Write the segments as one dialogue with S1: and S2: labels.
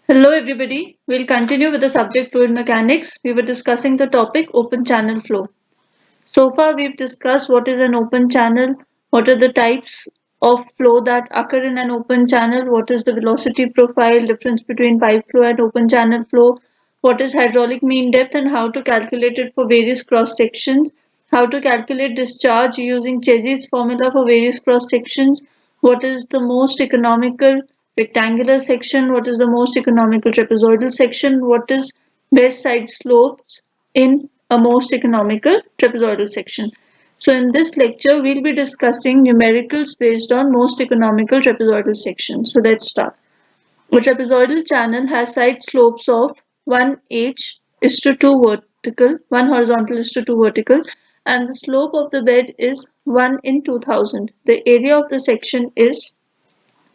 S1: Hello everybody, we'll continue with the subject fluid mechanics. We were discussing the topic open channel flow. So far we've discussed what is an open channel, what are the types of flow that occur in an open channel, what is the velocity profile, difference between pipe flow and open channel flow, what is hydraulic mean depth and how to calculate it for various cross sections, how to calculate discharge using Chezy's formula for various cross sections, what is the most economical rectangular section, what is the most economical trapezoidal section, what is best side slopes in a most economical trapezoidal section. So in this lecture, we'll be discussing numericals based on most economical trapezoidal section. So let's start. A trapezoidal channel has side slopes of 1h is to 2 vertical, 1 horizontal is to 2 vertical, and the slope of the bed is 1 in 2000. The area of the section is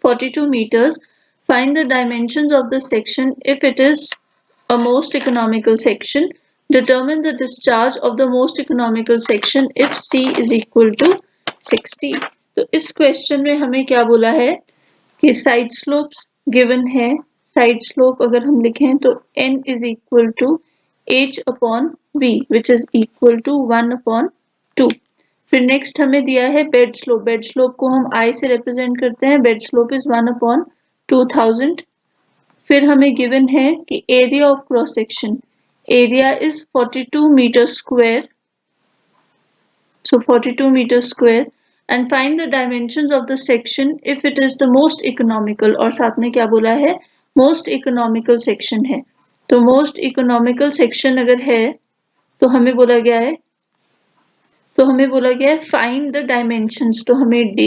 S1: 42 meters. Find the dimensions of the section if it is a most economical section. Determine the discharge of the most economical section if C is equal to 60. तो इस question में हमें क्या बोला है कि side slopes given है. Side slope अगर हम लिखें तो n is equal to h upon v which is equal to 1 upon 2. फिर नेक्स्ट हमें दिया है बेड स्लोप. बेड स्लोप को हम I से रिप्रेजेंट करते हैं. Bed slope is 1 upon 2000. फिर हमें गिवन है कि area of cross section, area is 42 metre square. So 42 meters square and find the dimensions of the section if it is the most economical. और साथ में क्या बोला है, most economical section है. तो most economical section अगर है तो हमें बोला गया है find the dimensions. तो हमें D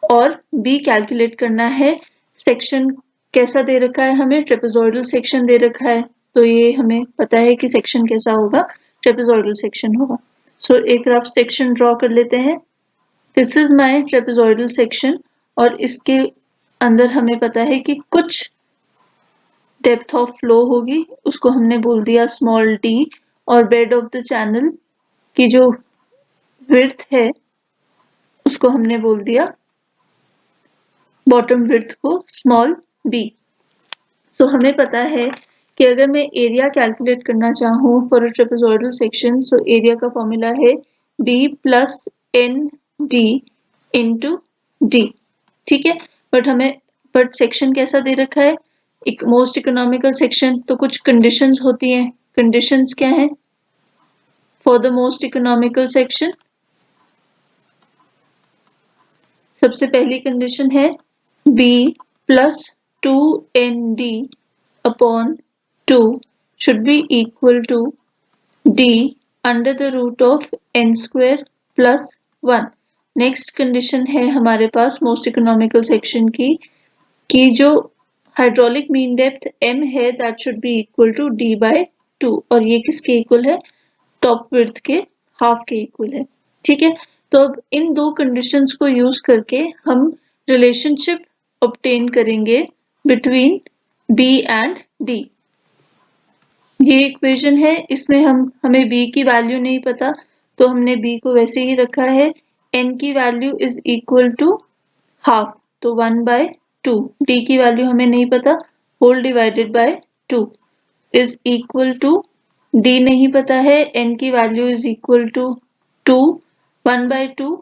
S1: और B कैलकुलेट करना है. सेक्शन कैसा दे रखा है, हमें ट्रेपेजोइडल सेक्शन दे रखा है, तो ये हमें पता है कि सेक्शन कैसा होगा, ट्रेपेजोइडल सेक्शन होगा. सो एक रफ सेक्शन ड्रॉ कर लेते हैं. This is my trapezoidal section और इसके अंदर हमें पता है कि कुछ डेप्थ ऑफ फ्लो होगी, उसको हमने बोल दिया स्मॉल d, और बेड ऑफ द चैनल की जो विड्थ है उसको हमने बोल दिया बॉटम विड्थ को स्मॉल b. सो हमें पता है कि अगर मैं एरिया कैलकुलेट करना चाहूँ for a trapezoidal section, so area का फॉर्मूला है b plus N D into d. ठीक है, बट सेक्शन कैसा दे रखा है, एक मोस्ट इकोनॉमिकल सेक्शन, तो कुछ कंडीशंस होती हैं. कंडीशंस क्या है for the most economical section? सबसे पहली कंडीशन है b plus 2nd upon 2 should be equal to d under the root of n square plus 1. Next condition है हमारे पास मोस्ट इकोनॉमिकल सेक्शन की कि जो हाइड्रोलिक मीन डेप्थ m है that should be equal to d by 2, और ये किसके इक्वल है, टॉप विड्थ के हाफ के इक्वल है. ठीक है, तो अब इन दो कंडीशंस को यूज करके हम रिलेशनशिप ऑब्टेन करेंगे बिटवीन b एंड d. ये इक्वेशन है, इसमें हमें b की वैल्यू नहीं पता तो हमने b को वैसे ही रखा है. n की value is equal to half, तो 1/2. d की वैल्यू हमें नहीं पता, whole divided by 2 is equal to, d नहीं पता है, n की value is equal to 2, 1/2,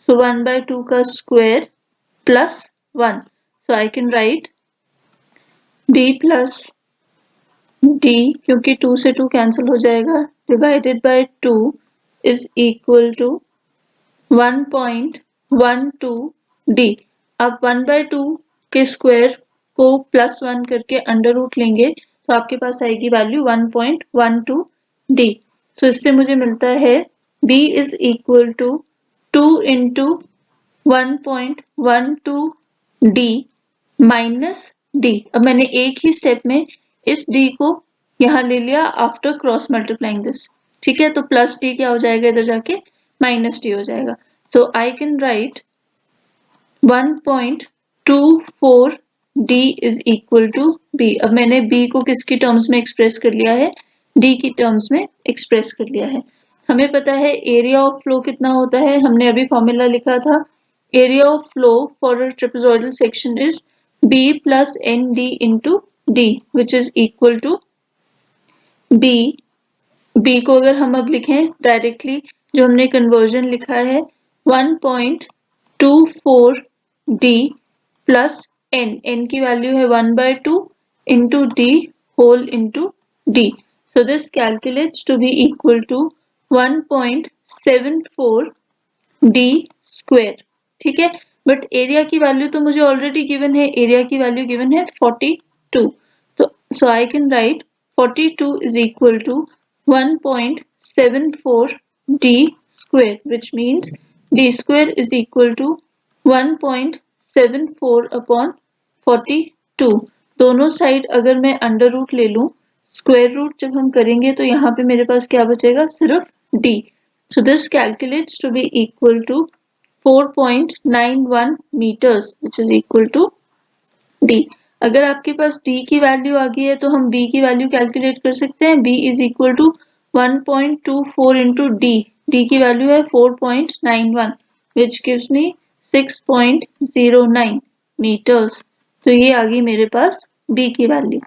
S1: so 1/2 का square plus 1. So I can write d plus d, क्योंकि 2 से 2 कैंसिल हो जाएगा, divided by 2 is equal to 1.12 d. अब 1/2 के स्क्वायर को प्लस 1 करके अंडर रूट लेंगे तो आपके पास आएगी वैल्यू 1.12 d. तो इससे मुझे मिलता है b is equal to 2 into 1.12 d minus d. अब मैंने एक ही स्टेप में इस d को यहाँ ले लिया आफ्टर क्रॉस मल्टीप्लाइंग दिस. ठीक है, तो प्लस d क्या हो जाएगा, इधर जाके माइनस d हो जाएगा. So I can write 1.24 d is equal to b. अब मैंने b को किसकी टर्म्स में एक्सप्रेस कर लिया है, d की टर्म्स में एक्सप्रेस कर लिया है. हमें पता है एरिया ऑफ फ्लो कितना होता है, हमने अभी फॉर्मूला लिखा था. Area of flow for a trapezoidal section is b plus N D into D which is equal to B. B को अगर हम अब लिखें डायरेक्टली, जो हमने कन्वर्जन लिखा है 1.24 D प्लस n की वैल्यू है 1/2 into D whole into D. So this calculates to be equal to 1.74 D square. ठीक है, बट एरिया की वैल्यू तो मुझे ऑलरेडी गिवन है, एरिया की वैल्यू गिवन है 42. तो so I can write 42 is equal to 1.74 D square, which means D square is equal to 1.74 upon 42. दोनों साइड अगर मैं अंडर रूट ले लूं, स्क्वायर रूट जब हम करेंगे तो यहाँ पे मेरे पास क्या बचेगा, सिर्फ D. So this calculates to be equal to 4.91 meters which is equal to D. अगर आपके पास D की वैल्यू आ गई है तो हम B की वैल्यू कैलकुलेट कर सकते हैं. B is equal to 1.24 into D. D की वैल्यू है 4.91 which gives me 6.09 meters. तो ये आ गई मेरे पास B की वैल्यू.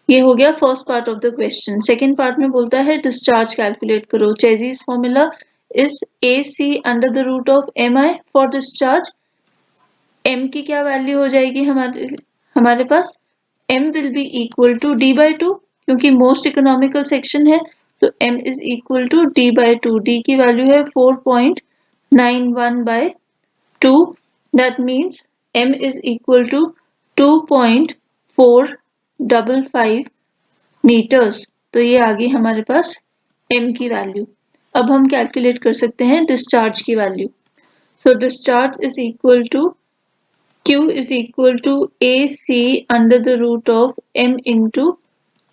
S1: ये हो गया first part of the question. Second part में बोलता है डिस्चार्ज कैलकुलेट करो. Chezy's formula is AC under the root of MI for discharge. M की क्या वैल्यू हो जाएगी हमारे पास, M will be equal to D/2 क्योंकि मोस्ट इकोनॉमिकल सेक्शन है, तो M is equal to D/2. D की वैल्यू है 4.91/2. That means M is equal to 2.455 metres. तो ये आ गई हमारे पास M की वैल्यू. अब हम कैलकुलेट कर सकते हैं डिस्चार्ज की value. So discharge is equal to Q is equal to AC under the root of M into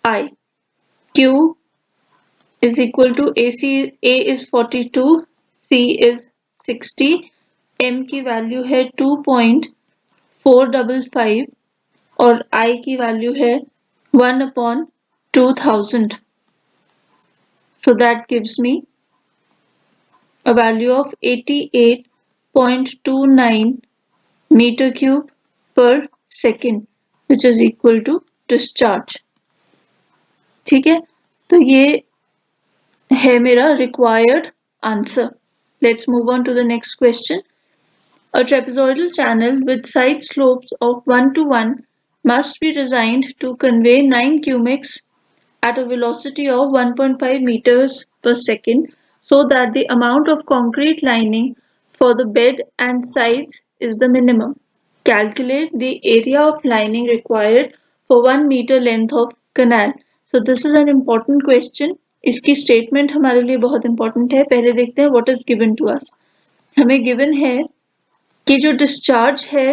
S1: I. Q is equal to AC. A is 42, C is 60, M की value है 2.455 और I की value है 1/2000. So that gives me a value of 88.29 meter cube per second which is equal to discharge. ठीक है, तो ये है मेरा required answer. Let's move on to the next question. A trapezoidal channel with side slopes of 1:1 must be designed to convey 9 cumecs at a velocity of 1.5 meters per second so that the amount of concrete lining for the bed and sides is the minimum. Calculate the area of lining required for 1 meter length of canal. So this is an important question. इसकी statement हमारे लिए बहुत important है. पहले देखते हैं what is given to us. हमें given है कि जो discharge है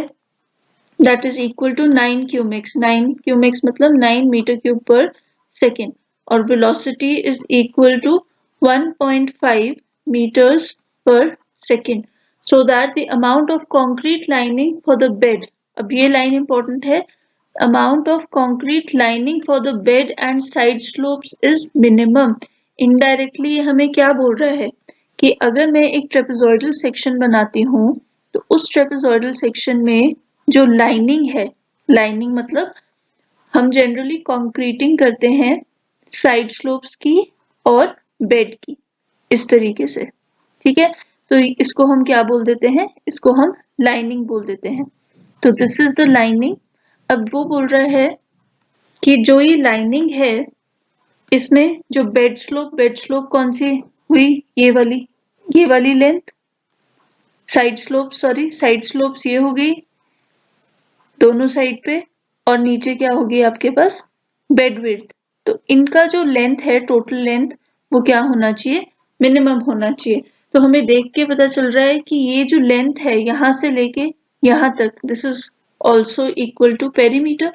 S1: that is equal to 9 cumecs. 9 cumecs मतलब 9 meter cube per second और velocity is equal to 1.5 meters per second so that the amount of concrete lining for the bed, अब ये line important है, amount of concrete lining for the bed and side slopes is minimum. Indirectly हमें क्या बोल रहा है कि अगर मैं एक trapezoidal section बनाती हूँ तो उस trapezoidal section में जो लाइनिंग है, लाइनिंग मतलब हम जनरली कंक्रीटिंग करते हैं साइड स्लोप्स की और बेड की इस तरीके से. ठीक है, तो इसको हम क्या बोल देते हैं, इसको हम लाइनिंग बोल देते हैं. तो दिस इज द लाइनिंग. अब वो बोल रहा है कि जो ये लाइनिंग है इसमें जो बेड स्लोप कौन सी हुई, ये वाली लेंथ. साइड स्लोप्स ये हो गई दोनों साइड पे और नीचे क्या होगी आपके पास बेड विड्थ. तो इनका जो लेंथ है टोटल लेंथ वो क्या होना चाहिए, मिनिमम होना चाहिए. तो हमें देख के पता चल रहा है कि ये जो लेंथ है यहाँ से लेके यहाँ तक this is also equal to perimeter.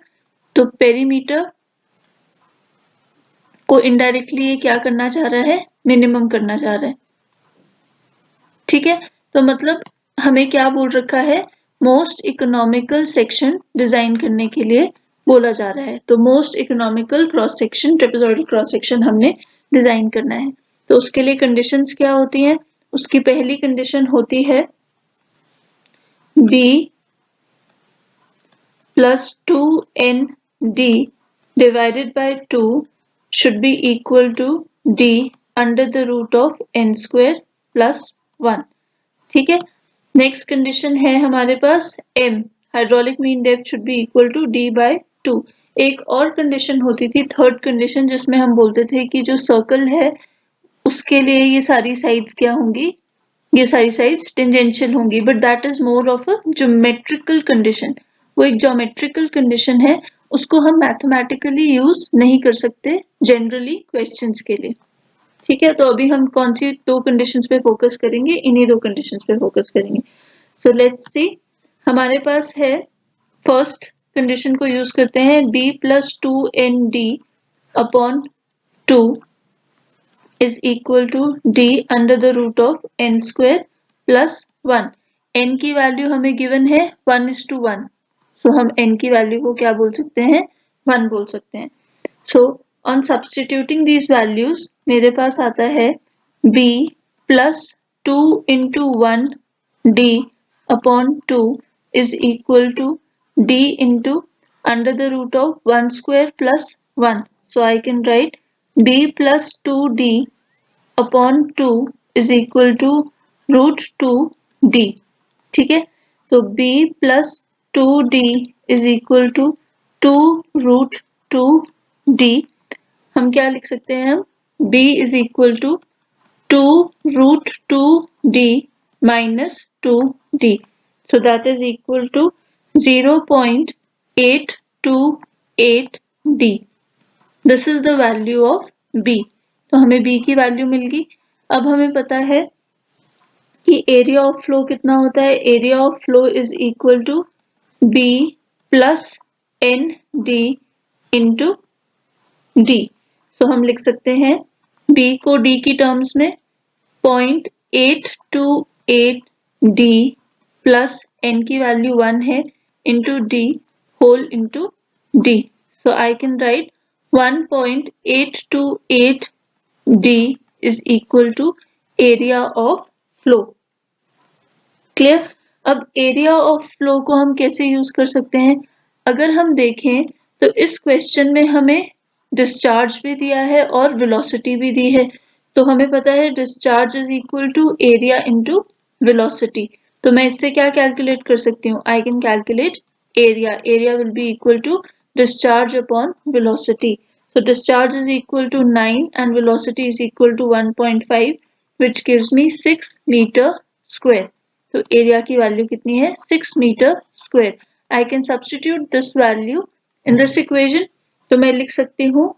S1: तो पेरीमीटर को इनडायरेक्टली ये क्या करना चाह रहा है, मिनिमम करना चाह रहा है. ठीक है, तो मतलब हमें क्या बोल रखा है, मोस्ट इकोनॉमिकल सेक्शन डिजाइन करने के लिए बोला जा रहा है. तो most economical cross section, trapezoidal cross section हमने डिजाइन करना है. तो उसके लिए कंडीशंस क्या होती हैं, उसकी पहली कंडीशन होती है B + 2ND divided by 2 should be equal to d under the root of n square plus 1. ठीक है, नेक्स्ट कंडीशन है हमारे पास m, hydraulic mean depth should be equal to d by 2. एक और कंडीशन होती थी, थर्ड कंडीशन, जिसमें हम बोलते थे कि जो सर्कल है उसके लिए ये सारी साइड्स क्या होंगी, ये सारी साइड्स टेंजेंशियल होंगी, but that is more of a geometrical condition. वो एक ज्योमेट्रिकल कंडीशन है, उसको हम मैथमेटिकली यूज नहीं कर सकते जनरली क्वेश्चंस के लिए. ठीक है, तो अभी हम कौन सी दो कंडीशंस पे फोकस करेंगे, इन्हीं दो कंडीशंस पे फोकस करेंगे. सो लेट्स सी, हमारे पास है फर्स्ट कंडीशन को यूज करते हैं, b plus 2nd upon 2 is equal to d under the root of n square plus 1. n की वैल्यू हमें गिवन है 1:1, सो हम n की वैल्यू को क्या बोल सकते हैं, 1 बोल सकते हैं. So on substituting these values मेरे पास आता है b plus 2 into 1 d upon 2 is equal to d into under the root of 1 square plus 1. So I can write b plus 2d upon 2 is equal to root 2d. ठीक है, तो b plus 2d is equal to 2 root 2d. हम क्या लिख सकते हैं, हम b is equal to 2 root 2d minus 2d. So that is equal to 0.828d. This is the value of b. तो हमें b की वैल्यू मिल गई. अब हमें पता है कि एरिया ऑफ फ्लो कितना होता है. Area of flow is equal to b plus N D into D. So हम लिख सकते हैं b को d की टर्म्स में 0.828 d प्लस n की वैल्यू 1 है into d whole into d. So I can write 1.828 d is equal to area of flow. Clear. अब एरिया ऑफ फ्लो को हम कैसे यूज कर सकते हैं, अगर हम देखें तो इस क्वेश्चन में हमें डिस्चार्ज भी दिया है और वेलोसिटी भी दी है. तो हमें पता है discharge is equal to area into velocity. तो मैं इससे क्या कैलकुलेट कर सकती हूँ, I can calculate area. Area will be equal to discharge upon velocity. So discharge is equal to 9 and velocity is equal to 1.5, which gives me 6 meter square. तो area की value कितनी है, 6 meter square. I can substitute this value in this equation. तो मैं लिख सकती हूँ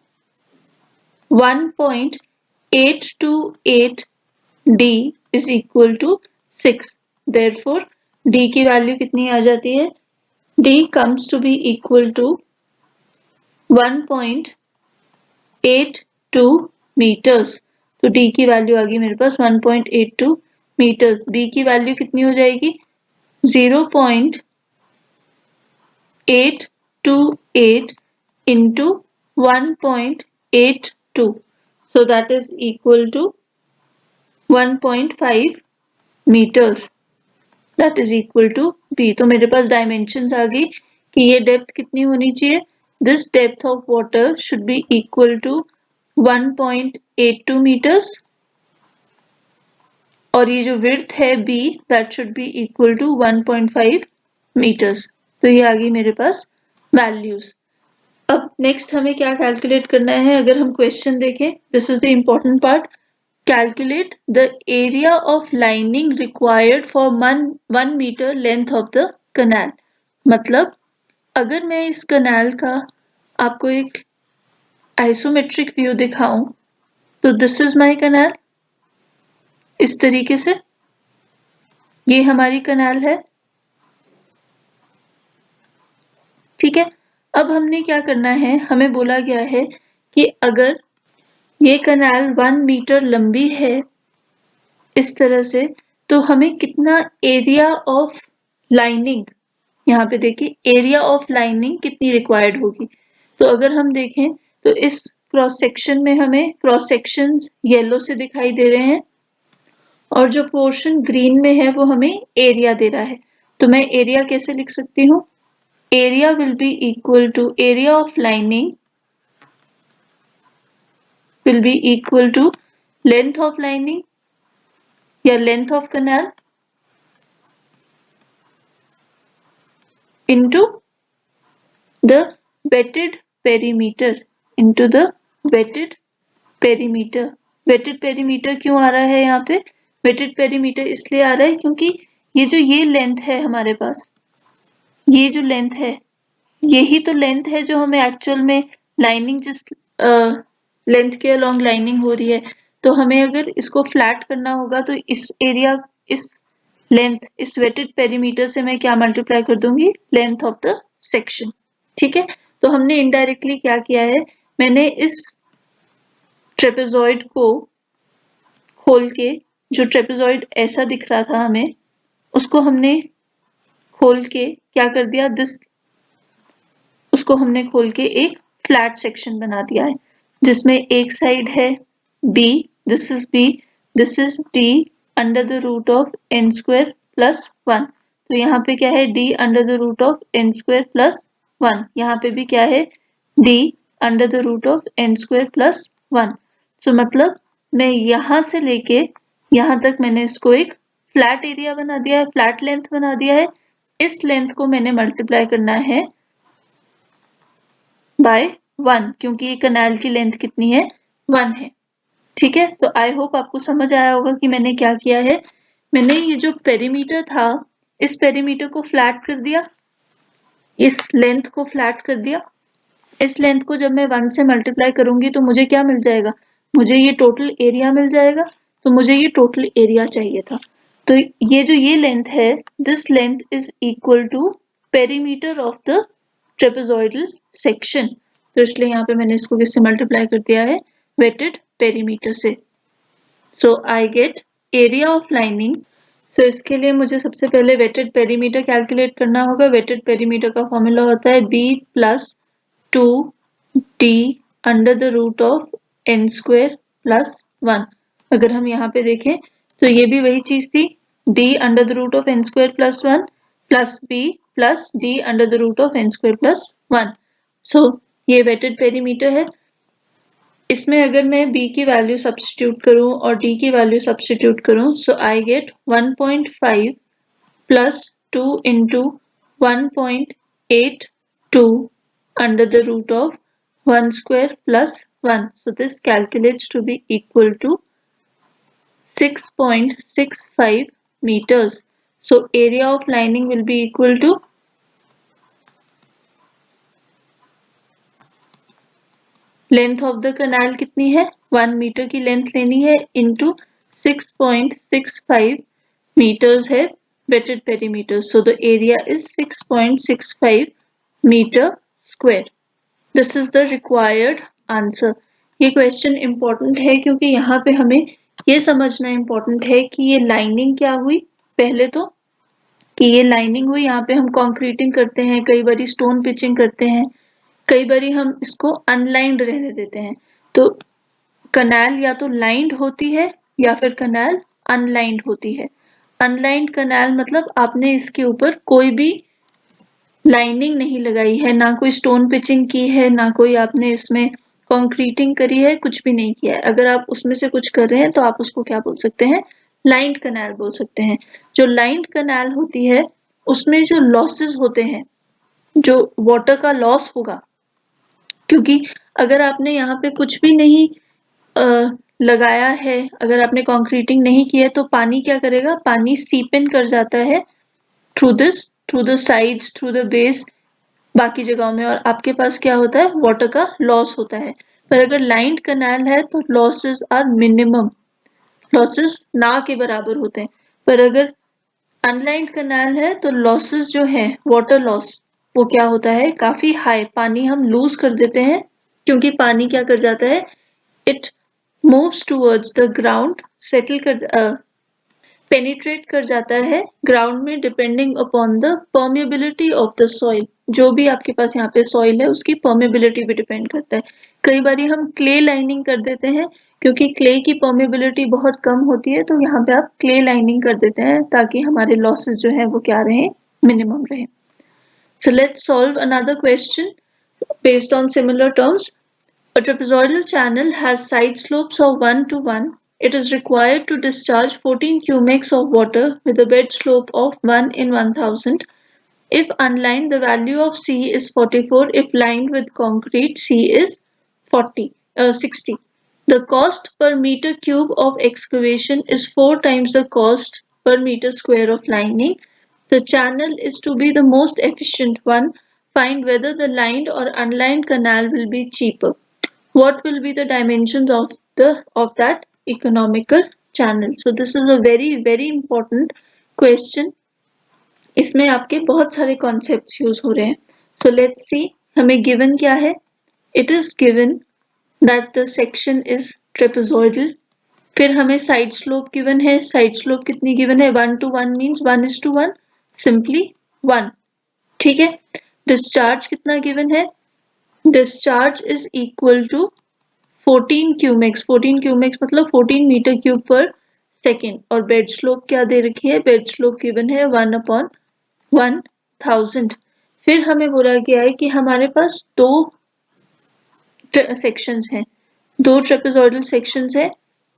S1: 1.828 d is equal to 6. Therefore d की वैल्यू कितनी आ जाती है, d comes to be equal to 1.82 meters. तो d की वैल्यू आ गई मेरे पास 1.82 meters. b की वैल्यू कितनी हो जाएगी, 0.828 into 1.82. So that is equal to 1.5 meters. That is equal to b. तो मेरे पास डायमेंशंस आ गई कि ये डेप्थ कितनी होनी चाहिए. This depth of water should be equal to 1.82 meters. और ये जो width है b, that should be equal to 1.5 meters. तो ये आ गई मेरे पास वैल्यूज. अब नेक्स्ट हमें क्या कैलकुलेट करना है, अगर हम क्वेश्चन देखें, this is the important part. Calculate the area of lining required for 1 metre length of the canal. मतलब अगर मैं इस कनाल का आपको एक आइसोमेट्रिक व्यू दिखाऊं, तो दिस इज माय कनाल. इस तरीके से ये हमारी कनाल है. ठीक है, अब हमने क्या करना है, हमें बोला गया है कि अगर ये कनाल 1 मीटर लंबी है इस तरह से, तो हमें कितना एरिया ऑफ लाइनिंग, यहाँ पे देखिए एरिया ऑफ लाइनिंग कितनी रिक्वायर्ड होगी. तो अगर हम देखें तो इस क्रॉस सेक्शन में हमें क्रॉस सेक्शंस येलो से दिखाई दे रहे हैं और जो पोर्शन ग्रीन में है वो हमें एरिया दे रहा है. तो मैं एरिया कैसे लिख सकती हूँ, area will be equal to area of lining will be equal to length of lining या length of canal into the wetted perimeter into the wetted perimeter. wetted perimeter क्यों आ रहा है यहाँ पे? wetted perimeter इसलिए आ रहा है क्योंकि ये लेंथ है हमारे पास, ये जो लेंथ है यही तो लेंथ है जो हमें एक्चुअल में लाइनिंग जिस लेंथ के अलोंग लाइनिंग हो रही है, तो हमें अगर इसको फ्लैट करना होगा तो इस एरिया इस लेंथ इस वेटेड पेरीमीटर से मैं क्या मल्टीप्लाई कर दूंगी? Length of the section. ठीक है, तो हमने इनडायरेक्टली क्या किया है, मैंने इस ट्रेपेजॉइड को खोल के, जो ट्रेपेजॉइड ऐसा दिख रहा था हमें, उसको हमने खोल के क्या कर दिया, उसको हमने खोल के एक फ्लैट सेक्शन बना दिया है जिसमें एक साइड है b, this is b, this is d under the root of n square plus 1। तो यहाँ पे क्या है, d under the root of n square plus 1, यहाँ पे भी क्या है, d under the root of n square plus 1। So मतलब मैं यहाँ से लेके यहाँ तक मैंने इसको एक फ्लैट एरिया बना दिया है, फ्लैट लेंथ बना दिया है। इस लेंथ को मैंने मल्टीप्लाई करना है बाय 1, क्योंकि ये कनाल की लेंथ कितनी है, 1 है। ठीक है, तो आई होप आपको समझ आया होगा कि मैंने क्या किया है। मैंने ये जो पेरीमीटर था, इस पेरीमीटर को फ्लैट कर दिया, इस लेंथ को फ्लैट कर दिया। इस लेंथ को जब मैं 1 से मल्टीप्लाई करूंगी तो मुझे क्या मिल जाएगा, मुझे ये टोटल एरिया मिल जाएगा। तो मुझे ये टोटल एरिया चाहिए था। तो ये लेंथ है, this length is equal to perimeter of the trapezoidal section. तो इसलिए यहाँ पे मैंने इसको किससे मल्टीप्लाई कर दिया है, वेटेड पेरीमीटर से। So I get area of lining. So इसके लिए मुझे सबसे पहले वेटेड पेरीमीटर कैलकुलेट करना होगा। वेटेड पेरीमीटर का फॉर्मूला होता है b plus 2d under the root of n square plus 1। अगर हम यहाँ पे देखें तो ये भी वही चीज थी, d under the root of n square plus 1 plus b plus d under the root of n square plus 1। So ये वेटेड पेरीमीटर है। इसमें अगर मैं b की वैल्यू सब्स्टिट्यूट करूं और d की वैल्यू सब्स्टिट्यूट करूं, so I get 1.5 plus 2 into 1.82 under the root of 1 square plus 1. So this calculates to be equal to 6.65 meters. So area of lining will be equal to length of the canal कितनी है, 1 metre की length लेनी है into 6.65 meters है wetted perimeter. So the area is 6.65 metre square. This is the required answer. ये question important है क्योंकि यहाँ पे हमें ये समझना इंपॉर्टेंट है कि ये लाइनिंग क्या हुई, पहले तो कि ये लाइनिंग हुई, यहाँ पे हम कंक्रीटिंग करते हैं, कई बारी स्टोन पिचिंग करते हैं, कई बारी हम इसको अनलाइंड रहने देते हैं। तो कनाल या तो लाइंड होती है या फिर कनाल अनलाइंड होती है। अनलाइंड कनाल मतलब आपने इसके ऊपर कोई भी लाइनिंग नहीं लगाई है, ना कोई स्टोन पिचिंग की है, ना कोई आपने इसमें कंक्रीटिंग करी है, कुछ भी नहीं किया है। अगर आप उसमें से कुछ कर रहे हैं तो आप उसको क्या बोल सकते हैं, लाइंड कनाल बोल सकते हैं। जो लाइंड कनाल होती है उसमें जो लॉसेस होते हैं, जो वाटर का लॉस होगा, क्योंकि अगर आपने यहाँ पे कुछ भी नहीं लगाया है, अगर आपने कंक्रीटिंग नहीं की है तो पानी क्या करेगा, पानी सीप इन कर जाता है through the sides, through the base, बाकी जगहों में, और आपके पास क्या होता है, वाटर का लॉस होता है। पर अगर लाइंड कनाल है तो लॉसेस आर मिनिमम, लॉसेस ना के बराबर होते हैं। पर अगर अनलाइंड कनाल है तो लॉसेस जो है, वाटर लॉस, वो क्या होता है, काफी हाई, पानी हम लूज कर देते हैं, क्योंकि पानी क्या कर जाता है, it moves towards the ground, settle कर पेनिट्रेट कर जाता है ग्राउंड में, depending upon the permeability of the soil. जो भी आपके पास यहाँ पे सॉइल है उसकी परमेबिलिटी भी डिपेंड करता है। कई बारी हम क्ले लाइनिंग कर देते हैं क्योंकि क्ले की परमेबिलिटी बहुत कम होती है, तो यहाँ पे आप क्ले लाइनिंग कर देते हैं ताकि हमारे लॉसेस जो है वो क्या रहे, मिनिमम रहे। So let's solve another question based on similar terms. A trapezoidal channel has side slopes of 1 to 1. It is required to discharge 14 cumecs of water with a bed slope of 1 in 1000. If unlined, the value of C is 44. If lined with concrete, C is 60. The cost per meter cube of excavation is 4 times the cost per meter square of lining. The channel is to be the most efficient one. Find whether the lined or unlined canal will be cheaper. What will be the dimensions of that economical channel? So this is a very important question. इसमें आपके बहुत सारे concepts use हो रहे हैं. So let's see हमें given क्या है. It is given that the section is trapezoidal. फिर हमें साइड स्लोप गिवन है. साइड स्लोप कितनी गिवन है? 1 to 1 मीन्स 1:1, सिंपली 1. ठीक है. डिस्चार्ज कितना गिवन है? Discharge is equal to 14 cumecs. 14 cumecs मतलब 14 मीटर क्यूब पर सेकेंड. और बेड स्लोप क्या दे रखी है? बेड स्लोप गिवन है 1/1000. फिर हमें बोला गया है कि हमारे पास दो सेक्शंस हैं, दो ट्रेपेजॉइडल सेक्शंस है.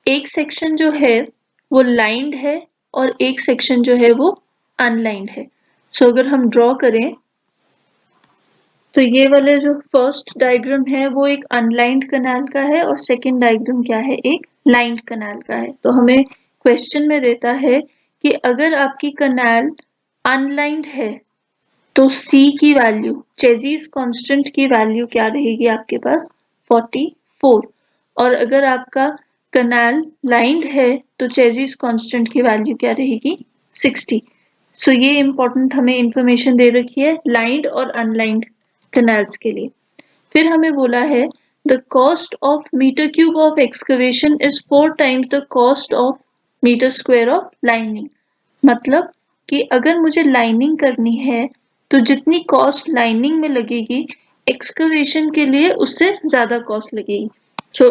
S1: एक सेक्शन जो है वो लाइंड है और एक सेक्शन जो है वो अनलाइंड है. सो अगर हम ड्रॉ करें तो ये वाले जो फर्स्ट डायग्राम है वो एक अनलाइंड कनाल का है और सेकंड डायग्राम क्या है? एक लाइंड कनाल का है. तो हमें क्वेश्चन में देता है कि अगर आपकी कनाल अनलाइंड है तो C की वैल्यू, चेजिस कांस्टेंट की वैल्यू क्या रहेगी आपके पास? 44. और अगर आपका कनाल लाइंड है तो चेजिस कांस्टेंट की वैल्यू क्या रहेगी? 60. सो ये इंपॉर्टेंट हमें इंफॉर्मेशन दे रखी है लाइंड और अनलाइंड कैनाल्स के लिए. फिर हमें बोला है the cost of metre cube of excavation is 4 times the cost of metre square of lining. मतलब कि अगर मुझे लाइनिंग करनी है तो जितनी कॉस्ट लाइनिंग में लगेगी एक्सकवेशन के लिए उससे ज्यादा कॉस्ट लगेगी. सो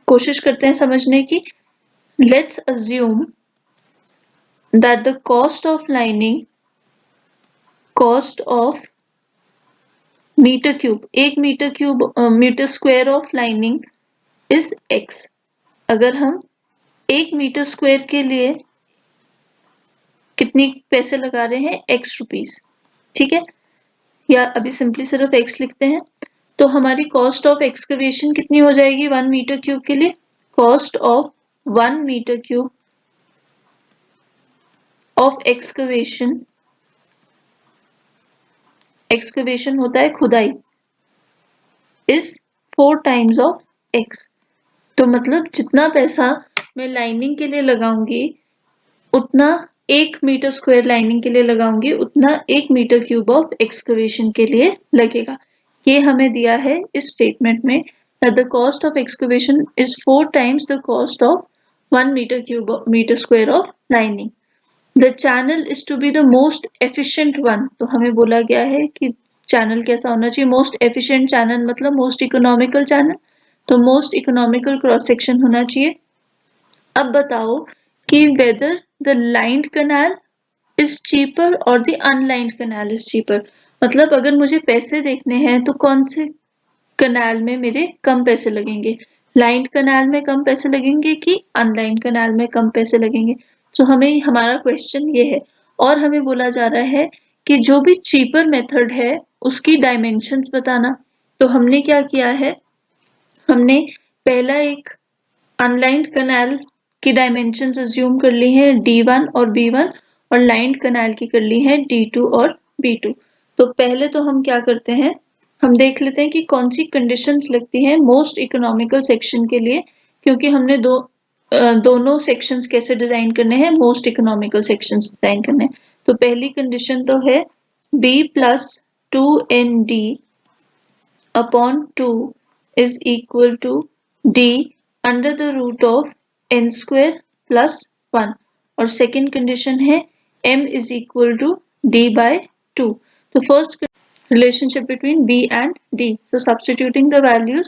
S1: कोशिश करते हैं समझने की. Let's assume that the cost of lining, cost of metre cube, एक metre cube metre square of lining is x. अगर हम एक मीटर स्क्वायर के लिए कितनी पैसे लगा रहे हैं? x rupees. ठीक है, या अभी सिंपली सिर्फ x लिखते हैं. तो हमारी कॉस्ट ऑफ एक्सकवेशन कितनी हो जाएगी 1 मीटर क्यूब के लिए? Cost of 1 metre cube of excavation, excavation होता है खुदाई, इज 4 टाइम्स ऑफ x. तो मतलब जितना पैसा मैं लाइनिंग के लिए लगाऊंगी उतना एक मीटर स्क्वायर लाइनिंग के लिए लगाऊंगी उतना 1 मीटर क्यूब ऑफ एक्सकवेशन के लिए लगेगा. ये हमें दिया है इस स्टेटमेंट में that the cost of excavation is 4 times the cost of 1 meter square of lining. The channel is to be the most efficient one. तो हमें बोला गया है कि चैनल कैसा होना चाहिए? मोस्ट एफिशिएंट चैनल मतलब मोस्ट इकोनॉमिकल चैनल. तो मोस्ट इकोनॉमिकल क्रॉस सेक्शन होना चाहिए. अब बताओ कि whether the lined canal is cheaper or the unlined canal is cheaper. मतलब अगर मुझे पैसे देखने हैं तो कौन से कनाल में मेरे कम पैसे लगेंगे? लाइंड कनाल में कम पैसे लगेंगे कि अनलाइंड कनाल में कम पैसे लगेंगे? तो हमें हमारा क्वेश्चन ये है. और हमें बोला जा रहा है कि जो भी चीपर मेथड है उसकी डायमेंशंस बताना. तो हमने क्या किया है? हमने पहला एक अनलाइंड कनाल की डायमेंशंस अज्यूम कर ली है D1 और B1 और लाइंड कनाल की कर ली है D2 और B2. तो पहले तो हम क्या करते हैं, हम देख लेते हैं कि कौन सी कंडीशंस लगती हैं मोस्ट इकोनॉमिकल सेक्शन के लिए, क्योंकि हमने दोनों सेक्शंस कैसे डिजाइन करने हैं? मोस्ट इकोनॉमिकल सेक्शंस डिजाइन करने हैं. तो पहली कंडीशन तो है B plus 2ND upon 2 is equal to D under the root of n square plus 1. और सेकेंड कंडीशन है m is equal to D by 2. तो first relationship between B and D. So substituting the values,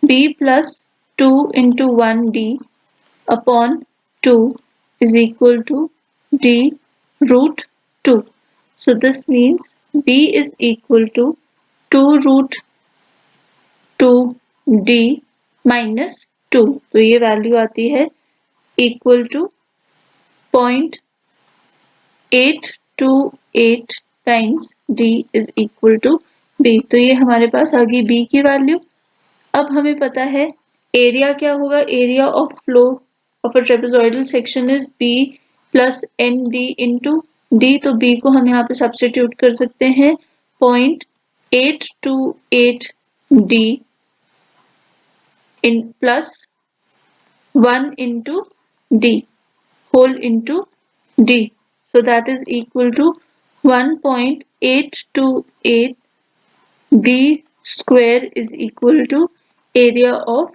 S1: B plus 2 into 1D upon 2 is equal to D root 2. So this means B is equal to 2 root 2 d minus 2, तो ये value आती है equal to 0.828 times d is equal to b। तो ये हमारे पास आ गई b की value. अब हमें पता है एरिया क्या होगा, area of flow of a trapezoidal section is b plus N D into d. तो b को हम यहाँ पे सब्स्टिट्यूट कर सकते हैं 0.828 d in plus 1 into d whole into d, so that is equal to 1.828 d square is equal to area of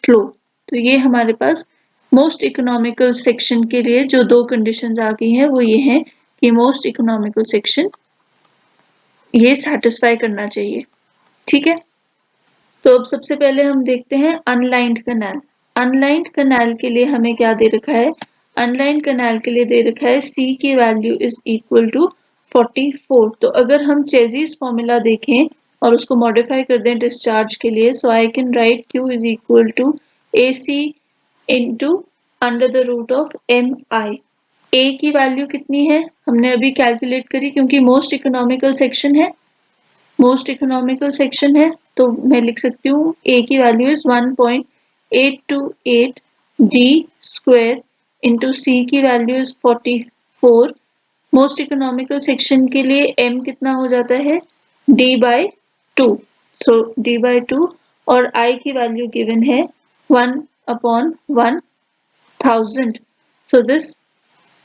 S1: flow। तो ये हमारे पास मोस्ट इकोनॉमिकल सेक्शन के लिए जो दो कंडीशंस आ गई हैं वो ये है कि मोस्ट इकोनॉमिकल सेक्शन ये सेटिस्फाई करना चाहिए। ठीक है, तो अब सबसे पहले हम देखते हैं अनलाइंड कैनाल। अनलाइंड कैनाल के लिए हमें क्या दे रखा है, अनलाइंड कैनाल के लिए दे रखा है c की वैल्यू इज इक्वल टू 44। तो अगर हम चेजिस फॉर्मूला देखें और उसको मॉडिफाई कर दें डिस्चार्ज के लिए, so I can write q is equal to ac into under the root of mi। a की वैल्यू कितनी है हमने अभी कैलकुलेट करी, क्योंकि मोस्ट इकोनॉमिकल सेक्शन है, मोस्ट इकोनॉमिकल सेक्शन है, तो मैं लिख सकती हूँ a की value is 1.828 d square into c की value is 44। Most economical section के लिए m कितना हो जाता है d by 2, so d by 2, और i की वैल्यू गिवन है 1/1000। So this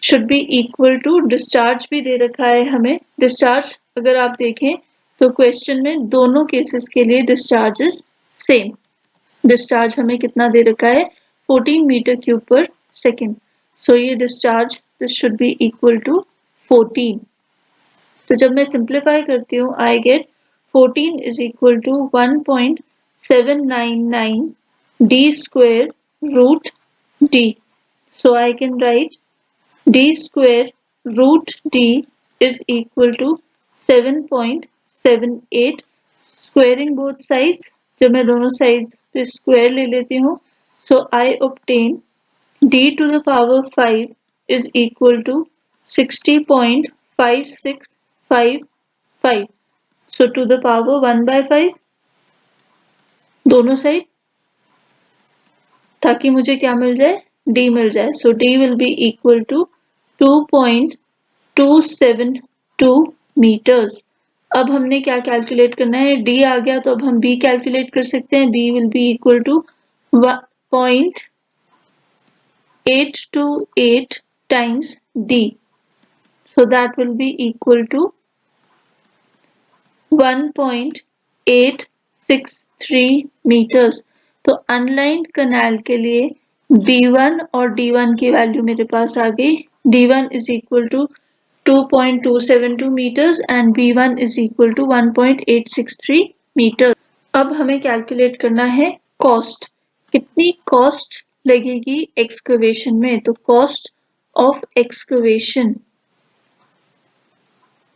S1: should be equal to, discharge भी दे रखा है हमें। डिस्चार्ज अगर आप देखें तो क्वेश्चन में दोनों केसेस के लिए डिस्चार्ज इज सेम। डिस्चार्ज हमें कितना दे रखा है 14 metre cube per second, so ये discharge this should be equal to 14। तो जब मैं सिंप्लीफाई करती हूँ I get 14 is equal to 1.799 d square root d. So I can write d square root d is equal to 7.78। Squaring both sides, जब मैं दोनों sides पे square ले लेती हूँ, so I obtain d to the power 5 is equal to 60.5655। so to the power 1/5 दोनों side, ताकि मुझे क्या मिल जाए d मिल जाए। सो d will be equal to 2.272 meters। अब हमने क्या कैलकुलेट करना है, d आ गया तो अब हम b कैलकुलेट कर सकते हैं। b will be equal to 0.828 times d, so that will be equal to 1.863 meters। तो अनलाइंड कैनाल के लिए d1 और d1 की वैल्यू मेरे पास आ गई। d1 is equal to 2.272 meters and b1 is equal to 1.863 meters। अब हमें कैलकुलेट करना है कॉस्ट, कितनी कॉस्ट लगेगी एक्सकवेशन में। तो कॉस्ट ऑफ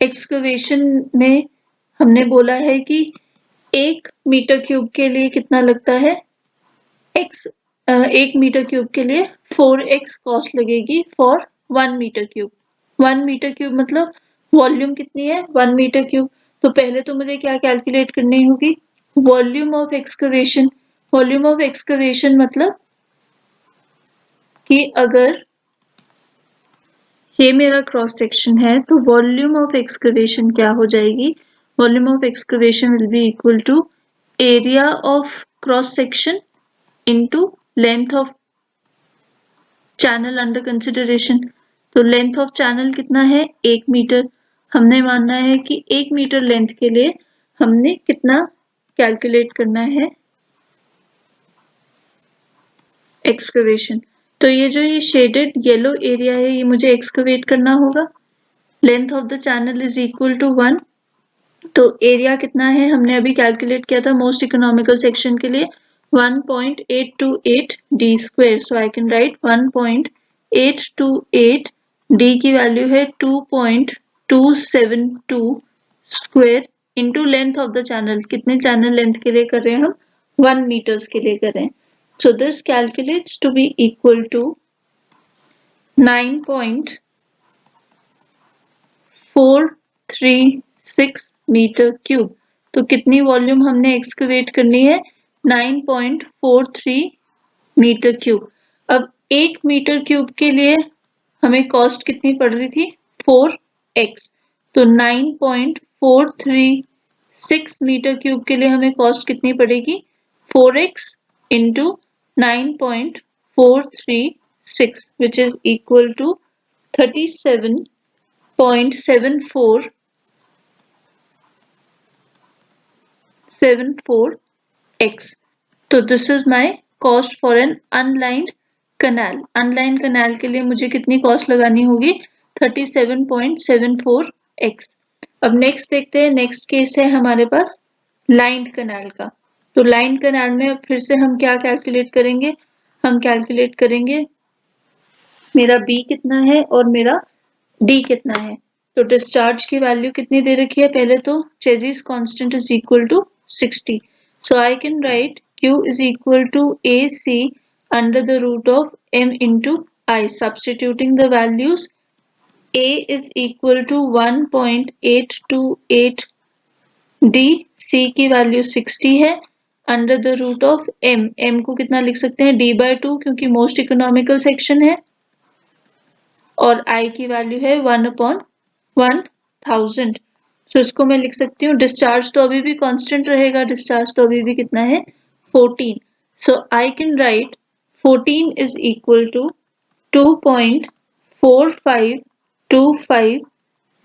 S1: एक्सकवेशन में हमने बोला है कि 1 मीटर क्यूब के लिए कितना लगता है, 1 मीटर क्यूब के लिए 4x कॉस्ट लगेगी for 1 metre cube. 1 metre cube मतलब वॉल्यूम कितनी है 1 मीटर क्यूब। तो पहले तो मुझे क्या कैलकुलेट करनी होगी, volume of excavation. Volume of excavation मतलब कि अगर ये मेरा क्रॉस सेक्शन है तो वॉल्यूम ऑफ एक्सकवेशन क्या हो जाएगी, volume of excavation will be equal to area of cross section into length of channel under consideration. तो लेंथ ऑफ चैनल कितना है 1 मीटर, हमने मानना है कि 1 मीटर लेंथ के लिए हमने कितना कैलकुलेट करना है एक्सकवेशन। तो ये जो ये शेडेड येलो एरिया है ये मुझे एक्सकवेट करना होगा। Length of the channel is equal to 1, तो एरिया कितना है हमने अभी कैलकुलेट किया था मोस्ट इकोनॉमिकल सेक्शन के लिए 1.828 d square. So I can write 1.828 d की वैल्यू है 2.272 square into length of the channel. कितने चैनल लेंथ के लिए कर रहे हैं हम 1 meters के लिए करें, so this calculates to be equal to 9.436 metre cube. तो कितनी वॉल्यूम हमने एक्सकवेट करनी है? 9.43 मीटर क्यूब। अब 1 मीटर क्यूब के लिए हमें कॉस्ट कितनी पड़ रही थी? 4x। तो 9.436 मीटर क्यूब के लिए हमें कॉस्ट कितनी पड़ेगी? 4x into 9.436, which is equal to 37.74x. तो this is my cost for an unlined canal. Unlined canal के लिए मुझे कितनी कॉस्ट लगानी होगी? 37.74x। अब नेक्स्ट देखते हैं, नेक्स्ट केस है हमारे पास लाइंड कनाल का। तो लाइंड कनाल में फिर से हम क्या कैलकुलेट करेंगे? हम कैलकुलेट करेंगे मेरा B कितना है और मेरा D कितना है। तो डिस्चार्ज की वैल्यू कितनी दे रखी है? पहले तो Chezy's constant is equal to 60, so I can write Q is equal to AC under the root of M into I. Substituting the values, A is equal to 1.828 D, C की value 60 है, under the root of M, M को कितना लिख सकते हैं? D/2 क्योंकि most economical section है, और I की वैल्यू है 1/1000। सो इसको मैं लिख सकती हूँ, डिस्चार्ज तो अभी भी कांस्टेंट रहेगा, डिस्चार्ज तो अभी भी कितना है? 14। So I can write 14 is equal to 2.4525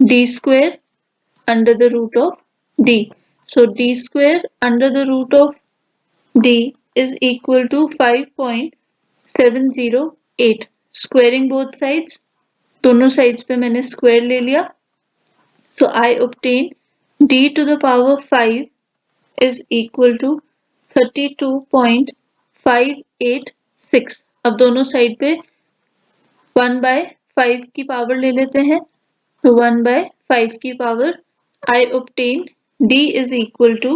S1: d square under the root of d. So d square under the root of d is equal to 5.708. Squaring both sides, दोनों साइड्स पे मैंने square ले लिया। So I obtain d to the power 5 is equal to 32.586। अब दोनों side पे 1/5 की power ले लेते हैं, तो 1/5 की power I obtain d is equal to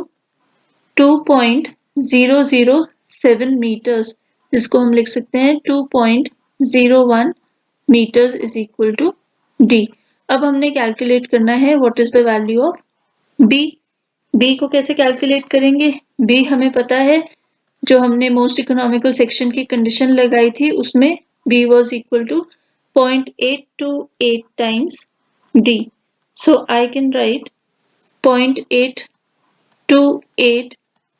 S1: 2.007 meters, जिसको हम लिख सकते हैं 2.01 meters is equal to d। अब हमने कैलकुलेट करना है what is the value of b। b को कैसे कैलकुलेट करेंगे? b हमें पता है, जो हमने मोस्ट इकोनॉमिकल सेक्शन की कंडीशन लगाई थी उसमें b was equal to 0.828 times d. So I can write 0.828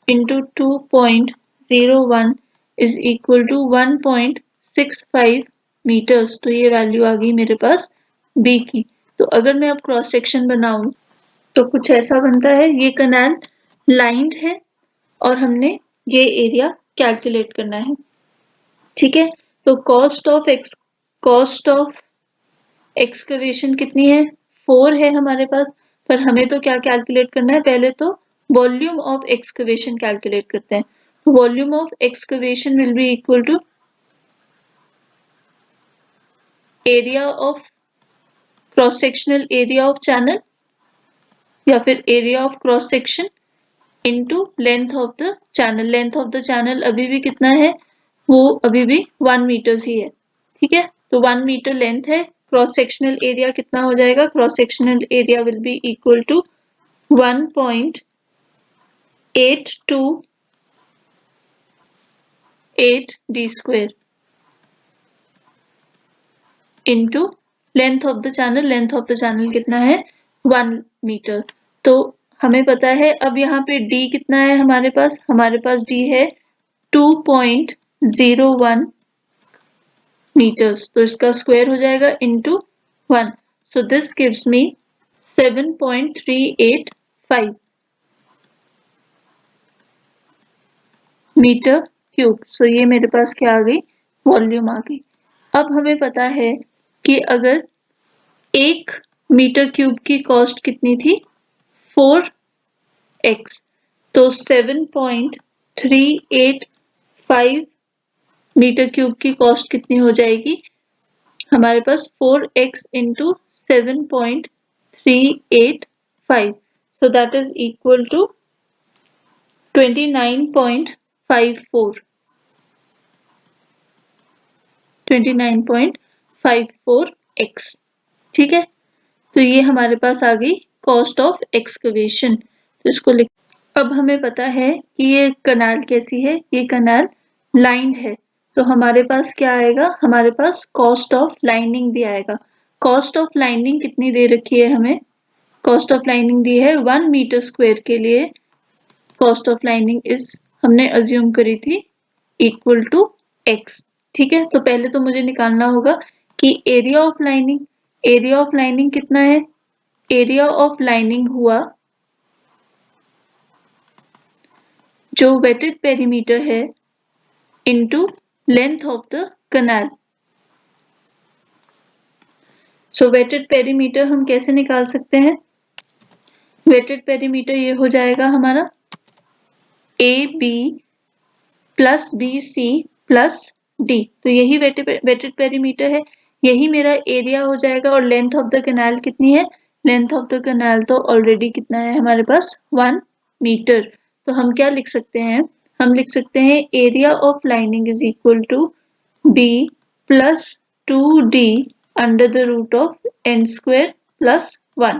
S1: into 2.01 is equal to 1.65 meters। तो ये वैल्यू आ गई मेरे पास b की। तो अगर मैं अब क्रॉस सेक्शन बनाऊं तो कुछ ऐसा बनता है, ये कनाल लाइंड है और हमने ये एरिया कैलकुलेट करना है, ठीक है। तो कॉस्ट ऑफ एक्सकवेशन कितनी है? 4 है हमारे पास, पर हमें तो क्या कैलकुलेट करना है? पहले तो वॉल्यूम ऑफ एक्सकवेशन कैलकुलेट करते हैं। तो volume of excavation will be equal to area of cross sectional area of channel या फिर area of cross section into length of the channel. Length of the channel अभी भी कितना है? वो अभी भी 1 मीटर्स ही है, ठीक है। तो 1 मीटर लेंथ है, क्रॉस सेक्शनल एरिया कितना हो जाएगा? Cross sectional area will be equal to 1.828 d square into length of the channel. Length of the channel कितना है? 1 मीटर। तो हमें पता है, अब यहाँ पे d कितना है हमारे पास? हमारे पास d है 2.01 मीटर्स, तो इसका स्क्वायर हो जाएगा into 1। So this gives me 7.385 metre cube. So ये मेरे पास क्या आ गई? वॉल्यूम आ गई। अब हमें पता है कि अगर 1 मीटर क्यूब की कॉस्ट कितनी थी? 4x, तो 7.385 मीटर क्यूब की कॉस्ट कितनी हो जाएगी? हमारे पास 4x into 7.385, so that is equal to 29.5 29.54x। ठीक है, तो ये हमारे पास आ गई कॉस्ट ऑफ एक्सकवेशन। तो इसको लिख, अब हमें पता है कि ये कनाल कैसी है, ये कनाल लाइंड है, तो हमारे पास क्या आएगा, हमारे पास कॉस्ट ऑफ लाइनिंग भी आएगा। कॉस्ट ऑफ लाइनिंग कितनी दे रखी है हमें, कॉस्ट ऑफ लाइनिंग दी है 1 मीटर स्क्वायर के लिए कॉस्ट ऑफ लाइनिंग इस हमने अज्यूम करी थी इक्वल टू x। ठीक है, तो पहले तो मुझे निकालना होगा कि area of lining, area of lining कितना है, एरिया ऑफ लाइनिंग हुआ जो वेटेड पेरीमीटर है into length of the kanal. So wetted perimeter हम कैसे निकाल सकते हैं, वेटेड पेरीमीटर ये हो जाएगा हमारा A B plus B C plus D, तो यही वेटेड पेरीमीटर है, यही मेरा एरिया हो जाएगा। और लेंथ ऑफ द कैनाल कितनी है, लेंथ ऑफ द कैनाल तो ऑलरेडी कितना है हमारे पास 1 मीटर। तो हम क्या लिख सकते हैं, हम लिख सकते हैं area of lining is equal to b plus 2d under the root of n square plus 1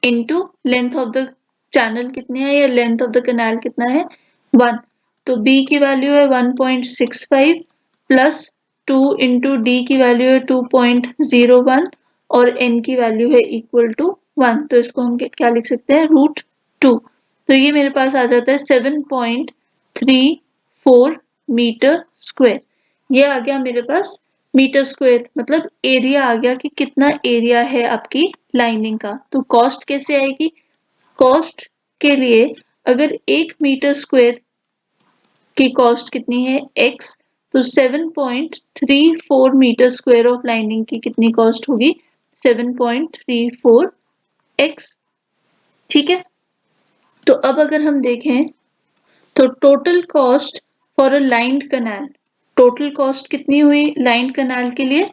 S1: into length of the channel कितनी है या लेंथ ऑफ द कैनाल कितना है 1। तो b की वैल्यू है 1.65 प्लस 2 इंटू डी की वैल्यू है 2.01 और n की वैल्यू है इक्वल टू 1, तो इसको हम क्या लिख सकते हैं √2। तो ये मेरे पास आ जाता है 7.34 मीटर स्क्वायर। ये आ गया मेरे पास मीटर स्क्वायर, मतलब एरिया आ गया कि कितना एरिया है आपकी लाइनिंग का। तो कॉस्ट कैसे आएगी, कॉस्ट के लिए अगर 1 मीटर स्क्वायर की कॉस्ट कितनी है x, तो 7.34 मीटर स्क्वायर ऑफ लाइनिंग की कितनी कॉस्ट होगी 7.34x। ठीक है, तो अब अगर हम देखें तो total cost for a lined canal, total cost कितनी हुई लाइन्ड कैनाल के लिए,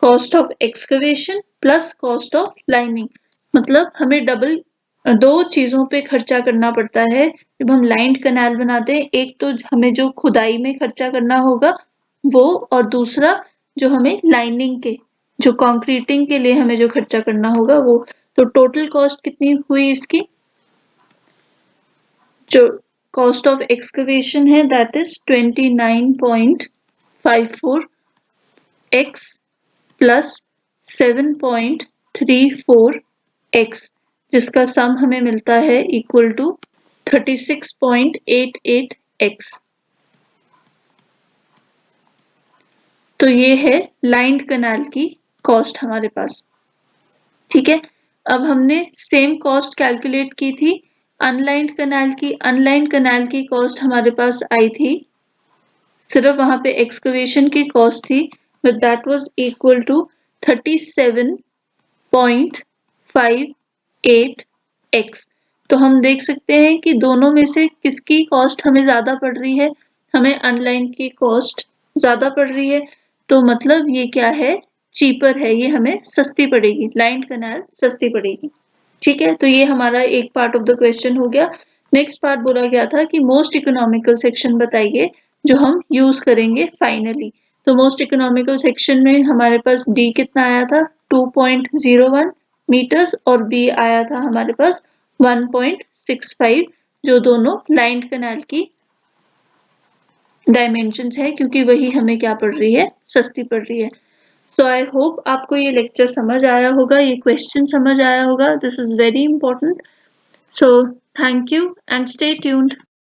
S1: cost of excavation plus cost of lining, मतलब हमें डबल दो चीजों पे खर्चा करना पड़ता है जब हम लाइन्ड कैनाल बनाते हैं। एक तो हमें जो खुदाई में खर्चा करना होगा वो, और दूसरा जो हमें लाइनिंग के, जो कंक्रीटिंग के लिए हमें जो खर्चा करना होगा वो। तो टोटल कॉस्ट कितनी हुई इसकी, जो कॉस्ट ऑफ एक्सकवेशन है that is 29.54x plus 7.34x, जिसका सम हमें मिलता है इक्वल टू 36.88x। तो ये है लाइन्ड कैनाल की कॉस्ट हमारे पास। ठीक है, अब हमने सेम कॉस्ट कैलकुलेट की थी अनलाइन्ड कैनाल की। अनलाइन्ड कैनाल की कॉस्ट हमारे पास आई थी, सिर्फ वहां पे एक्सकवेशन की कॉस्ट थी, but that was equal to 37.58x। तो हम देख सकते हैं कि दोनों में से किसकी कॉस्ट हमें ज्यादा पड़ रही है, हमें अनलाइन की कॉस्ट ज्यादा पड़ रही है। तो मतलब ये क्या है, चीपर है, ये हमें सस्ती पड़ेगी, लाइन कैनाल सस्ती पड़ेगी। ठीक है, तो ये हमारा एक पार्ट ऑफ द क्वेश्चन हो गया। नेक्स्ट पार्ट बोला गया था कि मोस्ट इकोनॉमिकल सेक्शन बताइए जो हम यूज करेंगे फाइनली। तो मोस्ट इकोनॉमिकल सेक्शन में हमारे पास डी कितना आया था 2.01 मीटर्स और बी आया था हमारे पास 1.65, जो दोनों लाइन्ड कैनाल की डायमेंशंस है, क्योंकि वही हमें क्या पड़ रही है, सस्ती पड़ रही है। सो आई होप आपको ये लेक्चर समझ आया होगा, ये क्वेश्चन समझ आया होगा। This is very important. So thank you and stay tuned.